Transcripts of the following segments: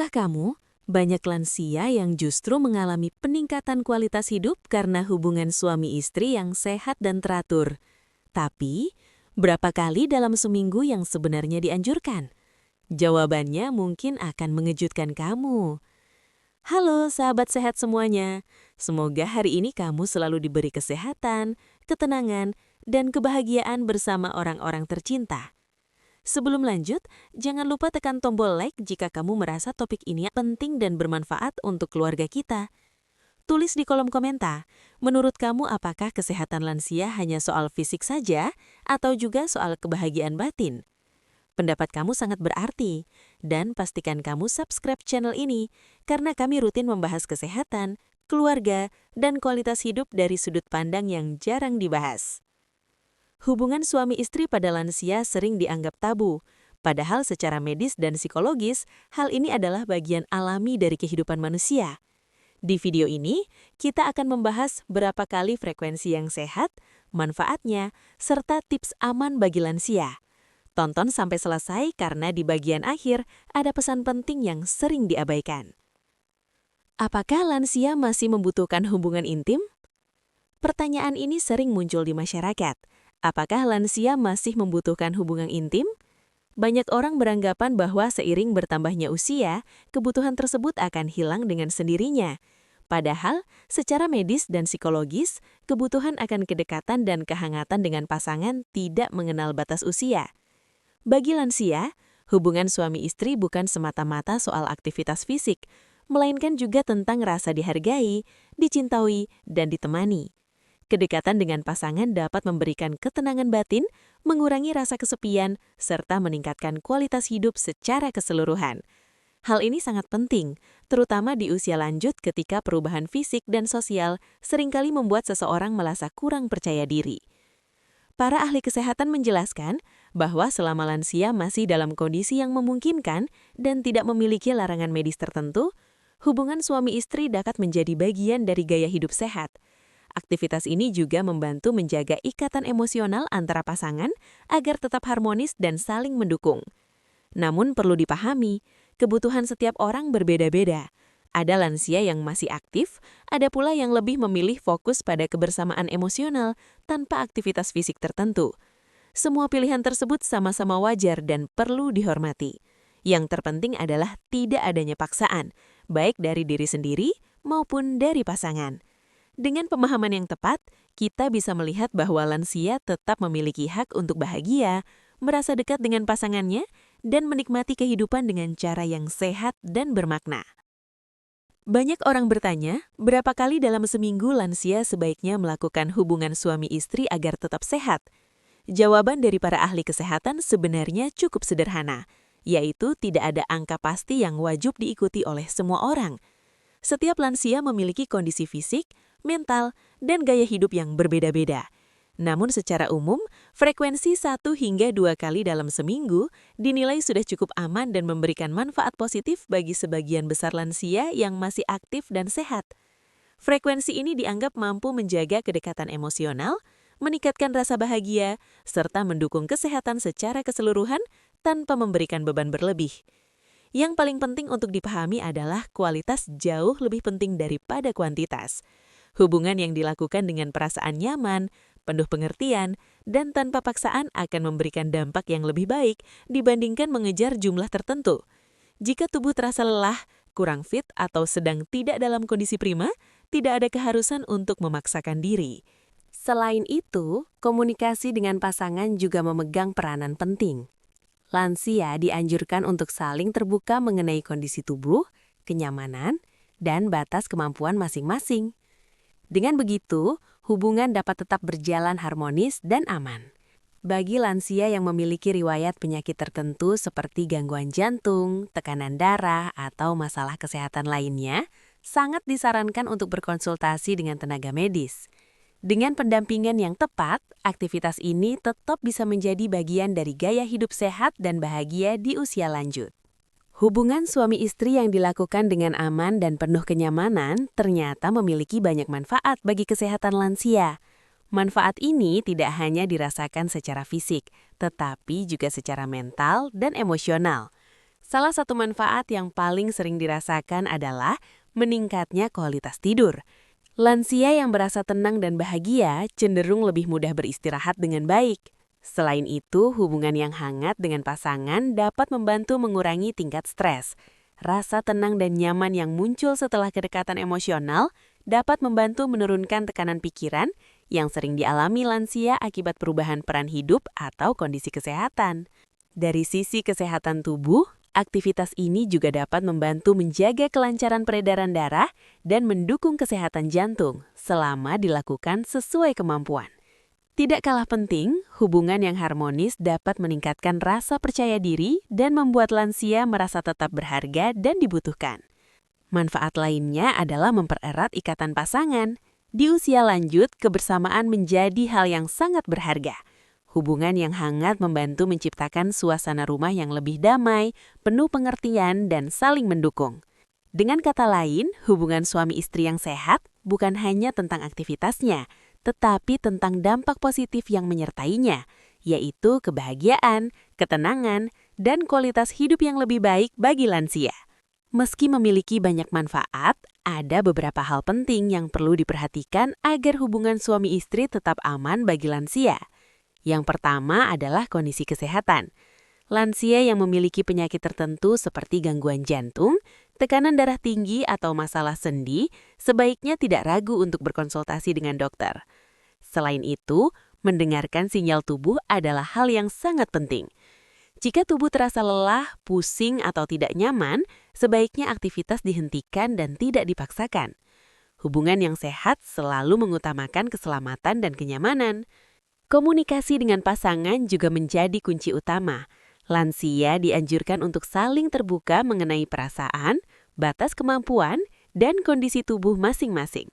Tahukah kamu, banyak lansia yang justru mengalami peningkatan kualitas hidup karena hubungan suami istri yang sehat dan teratur. Tapi, berapa kali dalam seminggu yang sebenarnya dianjurkan? Jawabannya mungkin akan mengejutkan kamu. Halo sahabat sehat semuanya, semoga hari ini kamu selalu diberi kesehatan, ketenangan, dan kebahagiaan bersama orang-orang tercinta. Sebelum lanjut, jangan lupa tekan tombol like jika kamu merasa topik ini penting dan bermanfaat untuk keluarga kita. Tulis di kolom komentar, menurut kamu apakah kesehatan lansia hanya soal fisik saja atau juga soal kebahagiaan batin? Pendapat kamu sangat berarti, dan pastikan kamu subscribe channel ini karena kami rutin membahas kesehatan, keluarga, dan kualitas hidup dari sudut pandang yang jarang dibahas. Hubungan suami istri pada lansia sering dianggap tabu, padahal secara medis dan psikologis, hal ini adalah bagian alami dari kehidupan manusia. Di video ini, kita akan membahas berapa kali frekuensi yang sehat, manfaatnya, serta tips aman bagi lansia. Tonton sampai selesai karena di bagian akhir ada pesan penting yang sering diabaikan. Apakah lansia masih membutuhkan hubungan intim? Pertanyaan ini sering muncul di masyarakat. Apakah lansia masih membutuhkan hubungan intim? Banyak orang beranggapan bahwa seiring bertambahnya usia, kebutuhan tersebut akan hilang dengan sendirinya. Padahal, secara medis dan psikologis, kebutuhan akan kedekatan dan kehangatan dengan pasangan tidak mengenal batas usia. Bagi lansia, hubungan suami istri bukan semata-mata soal aktivitas fisik, melainkan juga tentang rasa dihargai, dicintai, dan ditemani. Kedekatan dengan pasangan dapat memberikan ketenangan batin, mengurangi rasa kesepian, serta meningkatkan kualitas hidup secara keseluruhan. Hal ini sangat penting, terutama di usia lanjut ketika perubahan fisik dan sosial seringkali membuat seseorang merasa kurang percaya diri. Para ahli kesehatan menjelaskan bahwa selama lansia masih dalam kondisi yang memungkinkan dan tidak memiliki larangan medis tertentu, hubungan suami istri dapat menjadi bagian dari gaya hidup sehat. Aktivitas ini juga membantu menjaga ikatan emosional antara pasangan agar tetap harmonis dan saling mendukung. Namun perlu dipahami, kebutuhan setiap orang berbeda-beda. Ada lansia yang masih aktif, ada pula yang lebih memilih fokus pada kebersamaan emosional tanpa aktivitas fisik tertentu. Semua pilihan tersebut sama-sama wajar dan perlu dihormati. Yang terpenting adalah tidak adanya paksaan, baik dari diri sendiri maupun dari pasangan. Dengan pemahaman yang tepat, kita bisa melihat bahwa lansia tetap memiliki hak untuk bahagia, merasa dekat dengan pasangannya, dan menikmati kehidupan dengan cara yang sehat dan bermakna. Banyak orang bertanya, berapa kali dalam seminggu lansia sebaiknya melakukan hubungan suami istri agar tetap sehat? Jawaban dari para ahli kesehatan sebenarnya cukup sederhana, yaitu tidak ada angka pasti yang wajib diikuti oleh semua orang. Setiap lansia memiliki kondisi fisik, mental, dan gaya hidup yang berbeda-beda. Namun secara umum, frekuensi 1 hingga 2 kali dalam seminggu dinilai sudah cukup aman dan memberikan manfaat positif bagi sebagian besar lansia yang masih aktif dan sehat. Frekuensi ini dianggap mampu menjaga kedekatan emosional, meningkatkan rasa bahagia, serta mendukung kesehatan secara keseluruhan tanpa memberikan beban berlebih. Yang paling penting untuk dipahami adalah kualitas jauh lebih penting daripada kuantitas. Hubungan yang dilakukan dengan perasaan nyaman, penuh pengertian, dan tanpa paksaan akan memberikan dampak yang lebih baik dibandingkan mengejar jumlah tertentu. Jika tubuh terasa lelah, kurang fit, atau sedang tidak dalam kondisi prima, tidak ada keharusan untuk memaksakan diri. Selain itu, komunikasi dengan pasangan juga memegang peranan penting. Lansia dianjurkan untuk saling terbuka mengenai kondisi tubuh, kenyamanan, dan batas kemampuan masing-masing. Dengan begitu, hubungan dapat tetap berjalan harmonis dan aman. Bagi lansia yang memiliki riwayat penyakit tertentu seperti gangguan jantung, tekanan darah, atau masalah kesehatan lainnya, sangat disarankan untuk berkonsultasi dengan tenaga medis. Dengan pendampingan yang tepat, aktivitas ini tetap bisa menjadi bagian dari gaya hidup sehat dan bahagia di usia lanjut. Hubungan suami istri yang dilakukan dengan aman dan penuh kenyamanan ternyata memiliki banyak manfaat bagi kesehatan lansia. Manfaat ini tidak hanya dirasakan secara fisik, tetapi juga secara mental dan emosional. Salah satu manfaat yang paling sering dirasakan adalah meningkatnya kualitas tidur. Lansia yang merasa tenang dan bahagia cenderung lebih mudah beristirahat dengan baik. Selain itu, hubungan yang hangat dengan pasangan dapat membantu mengurangi tingkat stres. Rasa tenang dan nyaman yang muncul setelah kedekatan emosional dapat membantu menurunkan tekanan pikiran yang sering dialami lansia akibat perubahan peran hidup atau kondisi kesehatan. Dari sisi kesehatan tubuh, aktivitas ini juga dapat membantu menjaga kelancaran peredaran darah dan mendukung kesehatan jantung selama dilakukan sesuai kemampuan. Tidak kalah penting, hubungan yang harmonis dapat meningkatkan rasa percaya diri dan membuat lansia merasa tetap berharga dan dibutuhkan. Manfaat lainnya adalah mempererat ikatan pasangan. Di usia lanjut, kebersamaan menjadi hal yang sangat berharga. Hubungan yang hangat membantu menciptakan suasana rumah yang lebih damai, penuh pengertian, dan saling mendukung. Dengan kata lain, hubungan suami istri yang sehat bukan hanya tentang aktivitasnya, tetapi tentang dampak positif yang menyertainya, yaitu kebahagiaan, ketenangan, dan kualitas hidup yang lebih baik bagi lansia. Meski memiliki banyak manfaat, ada beberapa hal penting yang perlu diperhatikan agar hubungan suami istri tetap aman bagi lansia. Yang pertama adalah kondisi kesehatan. Lansia yang memiliki penyakit tertentu seperti gangguan jantung, tekanan darah tinggi, atau masalah sendi, sebaiknya tidak ragu untuk berkonsultasi dengan dokter. Selain itu, mendengarkan sinyal tubuh adalah hal yang sangat penting. Jika tubuh terasa lelah, pusing, atau tidak nyaman, sebaiknya aktivitas dihentikan dan tidak dipaksakan. Hubungan yang sehat selalu mengutamakan keselamatan dan kenyamanan. Komunikasi dengan pasangan juga menjadi kunci utama. Lansia dianjurkan untuk saling terbuka mengenai perasaan, batas kemampuan, dan kondisi tubuh masing-masing.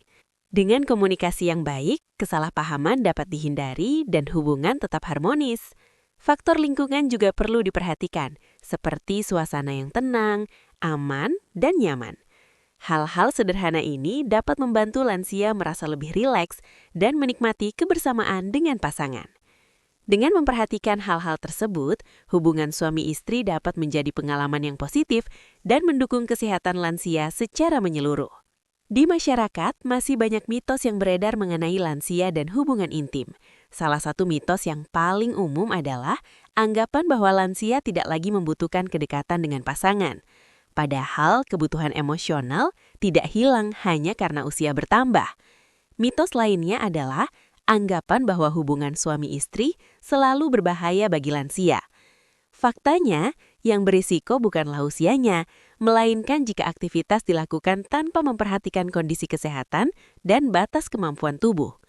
Dengan komunikasi yang baik, kesalahpahaman dapat dihindari dan hubungan tetap harmonis. Faktor lingkungan juga perlu diperhatikan, seperti suasana yang tenang, aman, dan nyaman. Hal-hal sederhana ini dapat membantu lansia merasa lebih rileks dan menikmati kebersamaan dengan pasangan. Dengan memperhatikan hal-hal tersebut, hubungan suami istri dapat menjadi pengalaman yang positif dan mendukung kesehatan lansia secara menyeluruh. Di masyarakat, masih banyak mitos yang beredar mengenai lansia dan hubungan intim. Salah satu mitos yang paling umum adalah anggapan bahwa lansia tidak lagi membutuhkan kedekatan dengan pasangan. Padahal kebutuhan emosional tidak hilang hanya karena usia bertambah. Mitos lainnya adalah anggapan bahwa hubungan suami istri selalu berbahaya bagi lansia. Faktanya, yang berisiko bukanlah usianya, melainkan jika aktivitas dilakukan tanpa memperhatikan kondisi kesehatan dan batas kemampuan tubuh.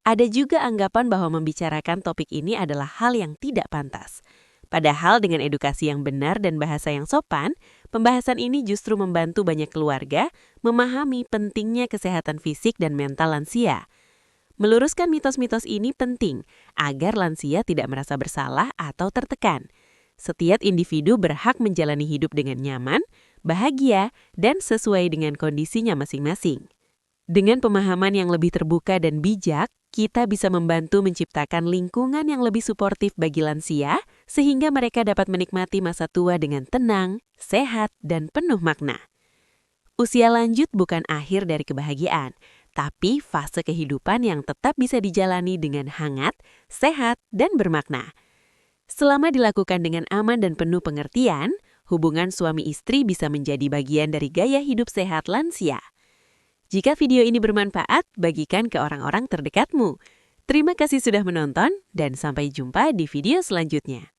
Ada juga anggapan bahwa membicarakan topik ini adalah hal yang tidak pantas. Padahal dengan edukasi yang benar dan bahasa yang sopan, pembahasan ini justru membantu banyak keluarga memahami pentingnya kesehatan fisik dan mental lansia. Meluruskan mitos-mitos ini penting agar lansia tidak merasa bersalah atau tertekan. Setiap individu berhak menjalani hidup dengan nyaman, bahagia, dan sesuai dengan kondisinya masing-masing. Dengan pemahaman yang lebih terbuka dan bijak, kita bisa membantu menciptakan lingkungan yang lebih suportif bagi lansia, sehingga mereka dapat menikmati masa tua dengan tenang, sehat, dan penuh makna. Usia lanjut bukan akhir dari kebahagiaan, tapi fase kehidupan yang tetap bisa dijalani dengan hangat, sehat, dan bermakna. Selama dilakukan dengan aman dan penuh pengertian, hubungan suami istri bisa menjadi bagian dari gaya hidup sehat lansia. Jika video ini bermanfaat, bagikan ke orang-orang terdekatmu. Terima kasih sudah menonton, dan sampai jumpa di video selanjutnya.